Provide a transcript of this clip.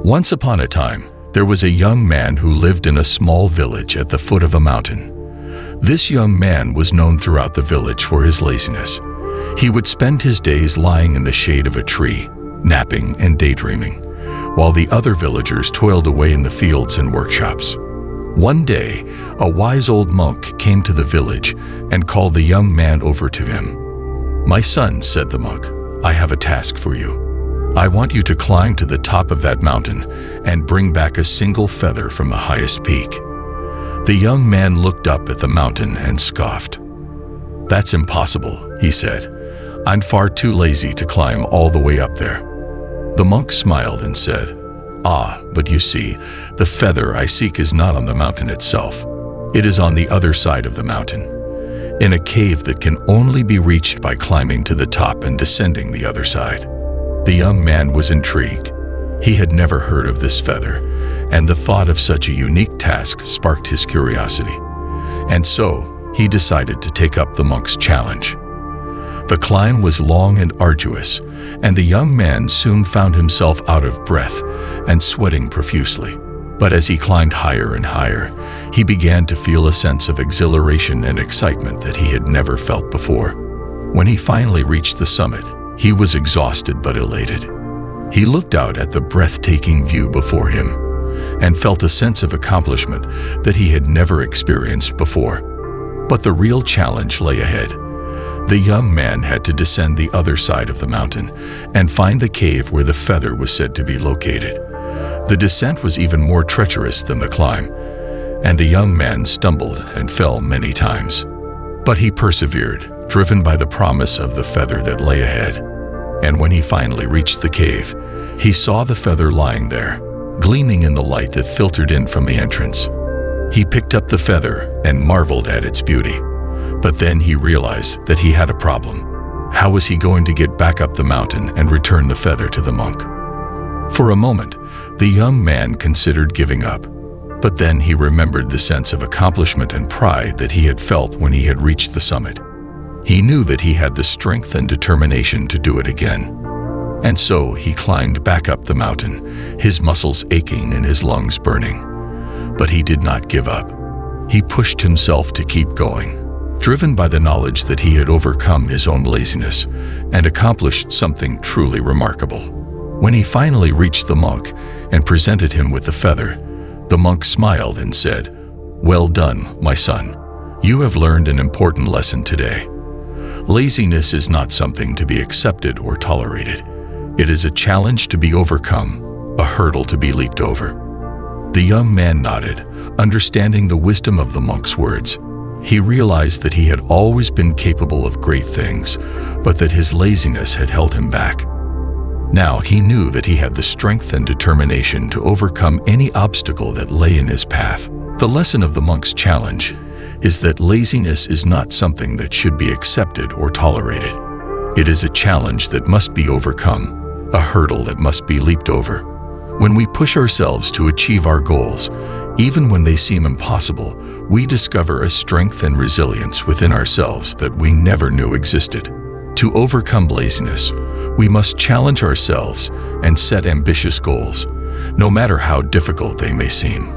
Once upon a time, there was a young man who lived in a small village at the foot of a mountain. This young man was known throughout the village for his laziness. He would spend his days lying in the shade of a tree, napping and daydreaming, while the other villagers toiled away in the fields and workshops. One day, a wise old monk came to the village and called the young man over to him. "My son," said the monk, "I have a task for you. I want you to climb to the top of that mountain and bring back a single feather from the highest peak." The young man looked up at the mountain and scoffed. "That's impossible," he said. "I'm far too lazy to climb all the way up there." The monk smiled and said, "Ah, but you see, the feather I seek is not on the mountain itself. It is on the other side of the mountain, in a cave that can only be reached by climbing to the top and descending the other side." The young man was intrigued. He had never heard of this feather, and the thought of such a unique task sparked his curiosity. And so, he decided to take up the monk's challenge. The climb was long and arduous, and the young man soon found himself out of breath and sweating profusely. But as he climbed higher and higher, he began to feel a sense of exhilaration and excitement that he had never felt before. When he finally reached the summit, he was exhausted but elated. He looked out at the breathtaking view before him and felt a sense of accomplishment that he had never experienced before. But the real challenge lay ahead. The young man had to descend the other side of the mountain and find the cave where the feather was said to be located. The descent was even more treacherous than the climb, and the young man stumbled and fell many times. But he persevered, driven by the promise of the feather that lay ahead. And when he finally reached the cave, he saw the feather lying there, gleaming in the light that filtered in from the entrance. He picked up the feather and marveled at its beauty. But then he realized that he had a problem. How was he going to get back up the mountain and return the feather to the monk? For a moment, the young man considered giving up. But then he remembered the sense of accomplishment and pride that he had felt when he had reached the summit. He knew that he had the strength and determination to do it again. And so he climbed back up the mountain, his muscles aching and his lungs burning. But he did not give up. He pushed himself to keep going, driven by the knowledge that he had overcome his own laziness and accomplished something truly remarkable. When he finally reached the monk and presented him with the feather, the monk smiled and said, "Well done, my son. You have learned an important lesson today. Laziness is not something to be accepted or tolerated. It is a challenge to be overcome, a hurdle to be leaped over." The young man nodded, understanding the wisdom of the monk's words. He realized that he had always been capable of great things, but that his laziness had held him back. Now he knew that he had the strength and determination to overcome any obstacle that lay in his path. The lesson of the monk's challenge is that laziness is not something that should be accepted or tolerated. It is a challenge that must be overcome, a hurdle that must be leaped over. When we push ourselves to achieve our goals, even when they seem impossible, we discover a strength and resilience within ourselves that we never knew existed. To overcome laziness, we must challenge ourselves and set ambitious goals, no matter how difficult they may seem.